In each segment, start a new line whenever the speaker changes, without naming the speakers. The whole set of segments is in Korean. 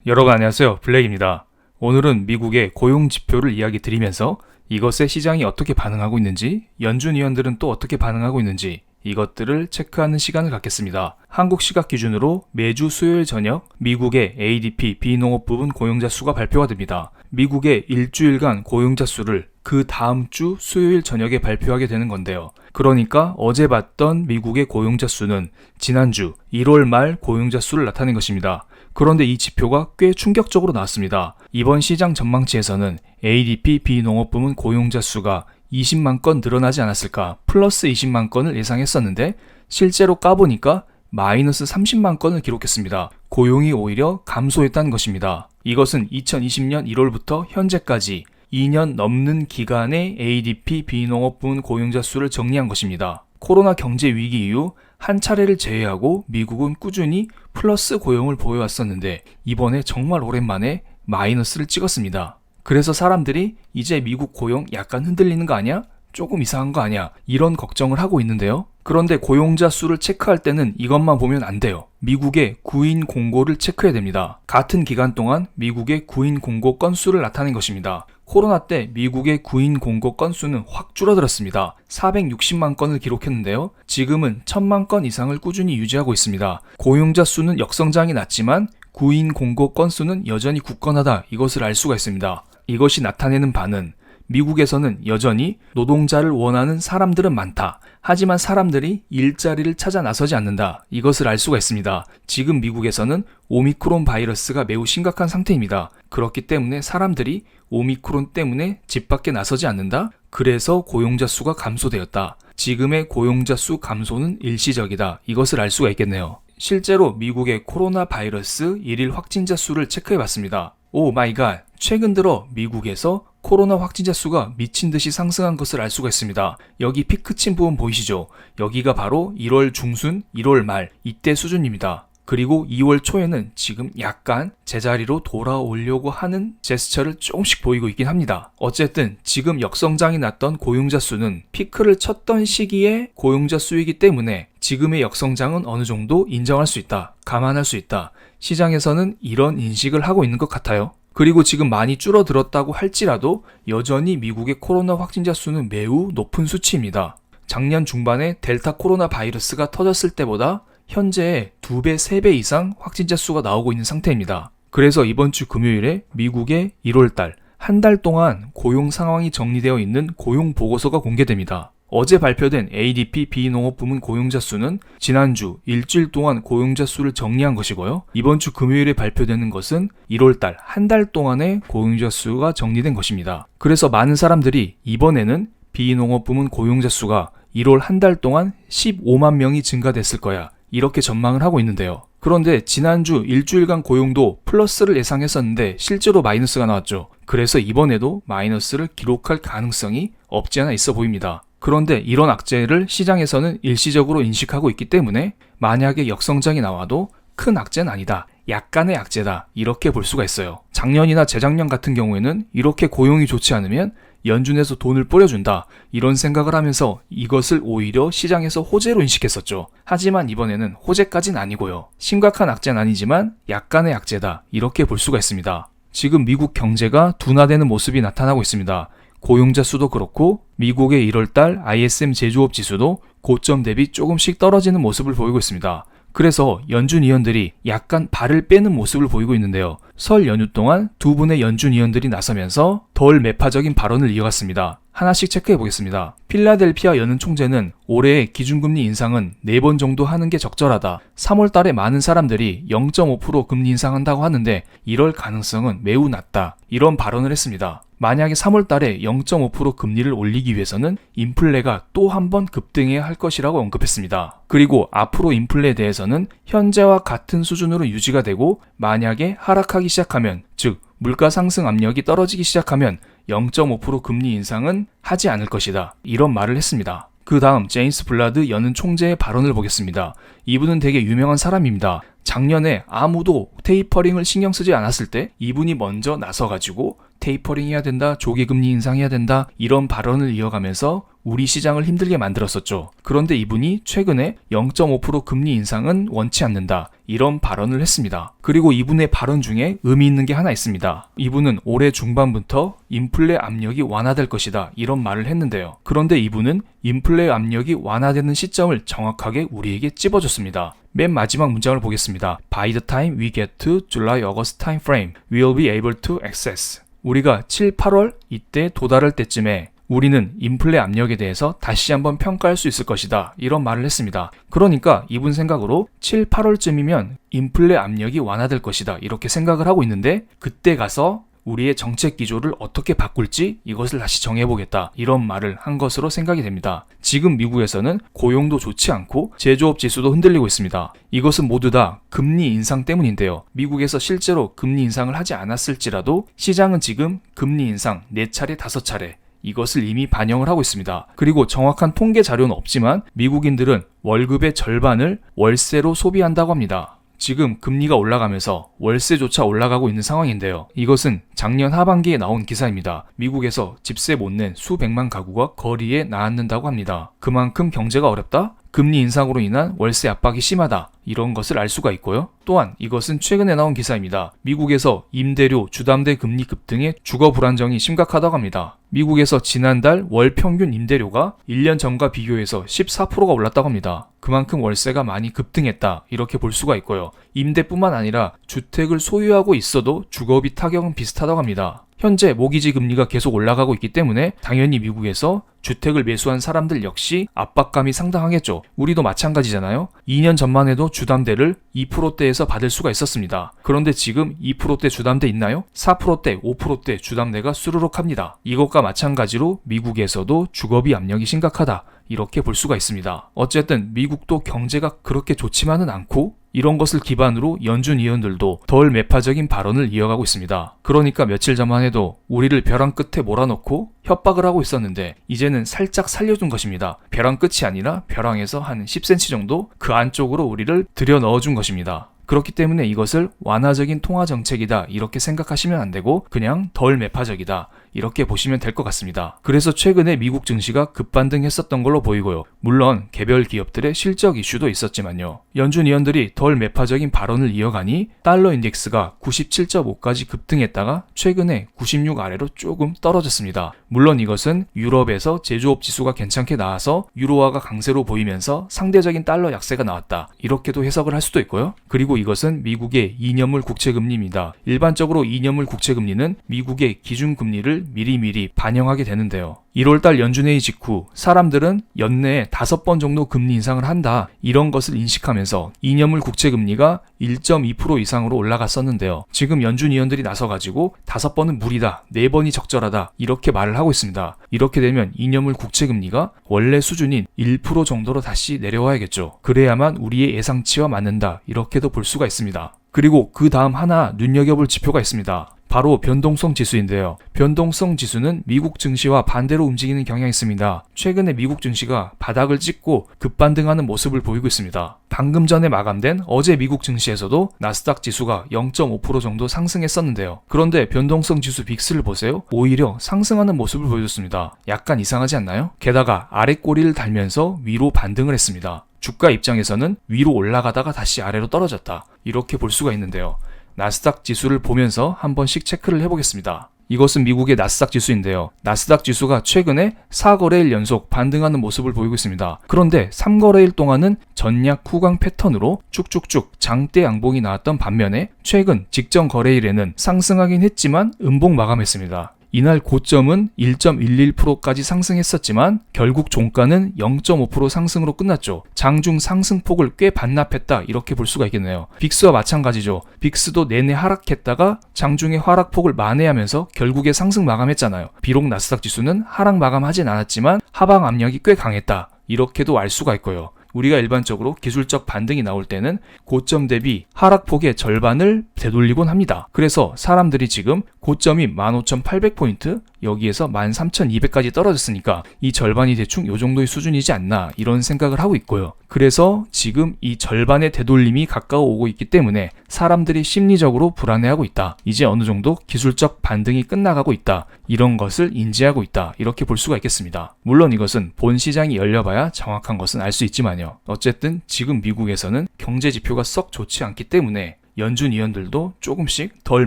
여러분 안녕하세요. 블랙입니다. 오늘은 미국의 고용 지표를 이야기 드리면서 이것에 시장이 어떻게 반응하고 있는지, 연준 위원들은 또 어떻게 반응하고 있는지 이것들을 체크하는 시간을 갖겠습니다. 한국 시각 기준으로 매주 수요일 저녁 미국의 ADP 비농업 부분 고용자 수가 발표가 됩니다. 미국의 일주일간 고용자 수를 그 다음 주 수요일 저녁에 발표하게 되는 건데요. 그러니까 어제 봤던 미국의 고용자 수는 지난주 1월 말 고용자 수를 나타낸 것입니다. 그런데 이 지표가 꽤 충격적으로 나왔습니다. 이번 시장 전망치에서는 ADP 비농업 부문 고용자 수가 20만 건 늘어나지 않았을까, 플러스 20만 건을 예상했었는데 실제로 까보니까 마이너스 30만 건을 기록했습니다. 고용이 오히려 감소했다는 것입니다. 이것은 2020년 1월부터 현재까지 2년 넘는 기간의 ADP 비농업 부문 고용자 수를 정리한 것입니다. 코로나 경제 위기 이후 한 차례를 제외하고 미국은 꾸준히 플러스 고용을 보여왔었는데 이번에 정말 오랜만에 마이너스를 찍었습니다. 그래서 사람들이 이제 미국 고용 약간 흔들리는 거 아니야? 조금 이상한 거 아니야? 이런 걱정을 하고 있는데요. 그런데 고용자 수를 체크할 때는 이것만 보면 안 돼요. 미국의 구인 공고를 체크해야 됩니다. 같은 기간 동안 미국의 구인 공고 건수를 나타낸 것입니다. 코로나 때 미국의 구인 공고 건수는 확 줄어들었습니다. 460만 건을 기록했는데요. 지금은 1000만 건 이상을 꾸준히 유지하고 있습니다. 고용자 수는 역성장이 났지만 구인 공고 건수는 여전히 굳건하다, 이것을 알 수가 있습니다. 이것이 나타내는 바는 미국에서는 여전히 노동자를 원하는 사람들은 많다. 하지만 사람들이 일자리를 찾아 나서지 않는다. 이것을 알 수가 있습니다. 지금 미국에서는 오미크론 바이러스가 매우 심각한 상태입니다. 그렇기 때문에 사람들이 오미크론 때문에 집 밖에 나서지 않는다. 그래서 고용자 수가 감소되었다. 지금의 고용자 수 감소는 일시적이다. 이것을 알 수가 있겠네요. 실제로 미국의 코로나 바이러스 일일 확진자 수를 체크해봤습니다. 오 마이 갓, 최근 들어 미국에서 코로나 확진자 수가 미친 듯이 상승한 것을 알 수가 있습니다. 여기 피크친 부분 보이시죠? 여기가 바로 1월 중순, 1월 말 이때 수준입니다. 그리고 2월 초에는 지금 약간 제자리로 돌아오려고 하는 제스처를 조금씩 보이고 있긴 합니다. 어쨌든 지금 역성장이 났던 고용자 수는 피크를 쳤던 시기에 고용자 수이기 때문에 지금의 역성장은 어느 정도 인정할 수 있다, 감안할 수 있다. 시장에서는 이런 인식을 하고 있는 것 같아요. 그리고 지금 많이 줄어들었다고 할지라도 여전히 미국의 코로나 확진자 수는 매우 높은 수치입니다. 작년 중반에 델타 코로나 바이러스가 터졌을 때보다 현재 2배, 3배 이상 확진자 수가 나오고 있는 상태입니다. 그래서 이번 주 금요일에 미국의 1월달, 한 달 동안 고용 상황이 정리되어 있는 고용 보고서가 공개됩니다. 어제 발표된 ADP 비농업 부문 고용자 수는 지난주 일주일 동안 고용자 수를 정리한 것이고요. 이번 주 금요일에 발표되는 것은 1월달 한 달 동안의 고용자 수가 정리된 것입니다. 그래서 많은 사람들이 이번에는 비농업 부문 고용자 수가 1월 한 달 동안 15만 명이 증가됐을 거야, 이렇게 전망을 하고 있는데요. 그런데 지난주 일주일간 고용도 플러스를 예상했었는데 실제로 마이너스가 나왔죠. 그래서 이번에도 마이너스를 기록할 가능성이 없지 않아 있어 보입니다. 그런데 이런 악재를 시장에서는 일시적으로 인식하고 있기 때문에 만약에 역성장이 나와도 큰 악재는 아니다, 약간의 악재다, 이렇게 볼 수가 있어요. 작년이나 재작년 같은 경우에는 이렇게 고용이 좋지 않으면 연준에서 돈을 뿌려준다, 이런 생각을 하면서 이것을 오히려 시장에서 호재로 인식했었죠. 하지만 이번에는 호재까지는 아니고요. 심각한 악재는 아니지만 약간의 악재다, 이렇게 볼 수가 있습니다. 지금 미국 경제가 둔화되는 모습이 나타나고 있습니다. 고용자 수도 그렇고 미국의 1월달 ISM 제조업 지수도 고점 대비 조금씩 떨어지는 모습을 보이고 있습니다. 그래서 연준 위원들이 약간 발을 빼는 모습을 보이고 있는데요. 설 연휴 동안 두 분의 연준 위원들이 나서면서 덜 매파적인 발언을 이어갔습니다. 하나씩 체크해 보겠습니다. 필라델피아 연은 총재는 올해의 기준금리 인상은 4번 정도 하는 게 적절하다. 3월 달에 많은 사람들이 0.5% 금리 인상한다고 하는데 이럴 가능성은 매우 낮다, 이런 발언을 했습니다. 만약에 3월 달에 0.5% 금리를 올리기 위해서는 인플레가 또 한 번 급등해야 할 것이라고 언급했습니다. 그리고 앞으로 인플레에 대해서는 현재와 같은 수준으로 유지가 되고 만약에 하락하기 시작하면, 즉 물가 상승 압력이 떨어지기 시작하면 0.5% 금리 인상은 하지 않을 것이다, 이런 말을 했습니다. 그 다음 제임스 블라드 연은 총재의 발언을 보겠습니다. 이분은 되게 유명한 사람입니다. 작년에 아무도 테이퍼링을 신경 쓰지 않았을 때 이분이 먼저 나서가지고 테이퍼링 해야 된다, 조기금리 인상해야 된다, 이런 발언을 이어가면서 우리 시장을 힘들게 만들었었죠. 그런데 이분이 최근에 0.5% 금리 인상은 원치 않는다, 이런 발언을 했습니다. 그리고 이분의 발언 중에 의미 있는 게 하나 있습니다. 이분은 올해 중반부터 인플레 압력이 완화될 것이다, 이런 말을 했는데요. 그런데 이분은 인플레 압력이 완화되는 시점을 정확하게 우리에게 찝어줬습니다. 맨 마지막 문장을 보겠습니다. By the time we get to July-August time frame, we will be able to access. 우리가 7, 8월 이때 도달할 때쯤에 우리는 인플레 압력에 대해서 다시 한번 평가할 수 있을 것이다, 이런 말을 했습니다. 그러니까 이분 생각으로 7, 8월쯤이면 인플레 압력이 완화될 것이다, 이렇게 생각을 하고 있는데 그때 가서 우리의 정책 기조를 어떻게 바꿀지 이것을 다시 정해보겠다, 이런 말을 한 것으로 생각이 됩니다. 지금 미국에서는 고용도 좋지 않고 제조업 지수도 흔들리고 있습니다. 이것은 모두 다 금리 인상 때문인데요. 미국에서 실제로 금리 인상을 하지 않았을지라도 시장은 지금 금리 인상 4차례, 5차례 이것을 이미 반영을 하고 있습니다. 그리고 정확한 통계 자료는 없지만 미국인들은 월급의 절반을 월세로 소비한다고 합니다. 지금 금리가 올라가면서 월세조차 올라가고 있는 상황인데요. 이것은 작년 하반기에 나온 기사입니다. 미국에서 집세 못 낸 수백만 가구가 거리에 나앉는다고 합니다. 그만큼 경제가 어렵다? 금리 인상으로 인한 월세 압박이 심하다, 이런 것을 알 수가 있고요. 또한 이것은 최근에 나온 기사입니다. 미국에서 임대료, 주담대 금리 급등의 주거 불안정이 심각하다고 합니다. 미국에서 지난달 월 평균 임대료가 1년 전과 비교해서 14%가 올랐다고 합니다. 그만큼 월세가 많이 급등했다, 이렇게 볼 수가 있고요. 임대뿐만 아니라 주택을 소유하고 있어도 주거비 타격은 비슷하다고 합니다. 현재 모기지 금리가 계속 올라가고 있기 때문에 당연히 미국에서 주택을 매수한 사람들 역시 압박감이 상당하겠죠. 우리도 마찬가지잖아요. 2년 전만 해도 주담대를 2%대에서 받을 수가 있었습니다. 그런데 지금 2%대 주담대 있나요? 4%대, 5%대 주담대가 수두룩 합니다. 이것과 마찬가지로 미국에서도 주거비 압력이 심각하다, 이렇게 볼 수가 있습니다. 어쨌든 미국도 경제가 그렇게 좋지만은 않고 이런 것을 기반으로 연준 의원들도 덜 매파적인 발언을 이어가고 있습니다. 그러니까 며칠 전만 해도 우리를 벼랑 끝에 몰아넣고 협박을 하고 있었는데 이제는 살짝 살려준 것입니다. 벼랑 끝이 아니라 벼랑에서 한 10cm 정도 그 안쪽으로 우리를 들여 넣어준 것입니다. 그렇기 때문에 이것을 완화적인 통화 정책이다, 이렇게 생각하시면 안 되고 그냥 덜 매파적이다, 이렇게 보시면 될 것 같습니다. 그래서 최근에 미국 증시가 급반등했었던 걸로 보이고요. 물론 개별 기업들의 실적 이슈도 있었지만요. 연준 의원들이 덜 매파적인 발언을 이어가니 달러 인덱스가 97.5까지 급등했다가 최근에 96 아래로 조금 떨어졌습니다. 물론 이것은 유럽에서 제조업 지수가 괜찮게 나와서 유로화가 강세로 보이면서 상대적인 달러 약세가 나왔다, 이렇게도 해석을 할 수도 있고요. 그리고 이것은 미국의 2년물 국채금리입니다. 일반적으로 2년물 국채금리는 미국의 기준금리를 미리미리 반영하게 되는데요. 1월달 연준회의 직후 사람들은 연내에 5번 정도 금리 인상을 한다, 이런 것을 인식하면서 2년물 국채금리가 1.2% 이상으로 올라갔었는데요. 지금 연준 의원들이 나서가지고 5번은 무리다, 4번이 적절하다, 이렇게 말을 하고 있습니다. 이렇게 되면 2년물 국채금리가 원래 수준인 1% 정도로 다시 내려와야겠죠. 그래야만 우리의 예상치와 맞는다, 이렇게도 볼 수가 있습니다. 그리고 그 다음 하나 눈여겨볼 지표가 있습니다. 바로 변동성 지수인데요. 변동성 지수는 미국 증시와 반대로 움직이는 경향이 있습니다. 최근에 미국 증시가 바닥을 찍고 급반등하는 모습을 보이고 있습니다. 방금 전에 마감된 어제 미국 증시에서도 나스닥 지수가 0.5% 정도 상승했었는데요. 그런데 변동성 지수 빅스를 보세요. 오히려 상승하는 모습을 보여줬습니다. 약간 이상하지 않나요? 게다가 아래 꼬리를 달면서 위로 반등을 했습니다. 주가 입장에서는 위로 올라가다가 다시 아래로 떨어졌다, 이렇게 볼 수가 있는데요. 나스닥 지수를 보면서 한 번씩 체크를 해보겠습니다. 이것은 미국의 나스닥 지수인데요. 나스닥 지수가 최근에 4거래일 연속 반등하는 모습을 보이고 있습니다. 그런데 3거래일 동안은 전약 후강 패턴으로 쭉쭉쭉 장대 양봉이 나왔던 반면에 최근 직전 거래일에는 상승하긴 했지만 음봉 마감했습니다. 이날 고점은 1.11%까지 상승했었지만 결국 종가는 0.5% 상승으로 끝났죠. 장중 상승폭을 꽤 반납했다, 이렇게 볼 수가 있겠네요. 빅스와 마찬가지죠. 빅스도 내내 하락했다가 장중에 하락폭을 만회하면서 결국에 상승 마감했잖아요. 비록 나스닥 지수는 하락 마감하진 않았지만 하방 압력이 꽤 강했다, 이렇게도 알 수가 있고요. 우리가 일반적으로 기술적 반등이 나올 때는 고점 대비 하락폭의 절반을 되돌리곤 합니다. 그래서 사람들이 지금 고점이 15,800포인트, 여기에서 13,200까지 떨어졌으니까 이 절반이 대충 요 정도의 수준이지 않나 이런 생각을 하고 있고요. 그래서 지금 이 절반의 되돌림이 가까워 오고 있기 때문에 사람들이 심리적으로 불안해하고 있다. 이제 어느 정도 기술적 반등이 끝나가고 있다. 이런 것을 인지하고 있다. 이렇게 볼 수가 있겠습니다. 물론 이것은 본 시장이 열려봐야 정확한 것은 알 수 있지만요. 어쨌든 지금 미국에서는 경제 지표가 썩 좋지 않기 때문에 연준 위원들도 조금씩 덜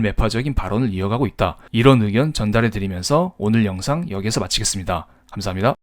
매파적인 발언을 이어가고 있다. 이런 의견 전달해 드리면서 오늘 영상 여기서 마치겠습니다. 감사합니다.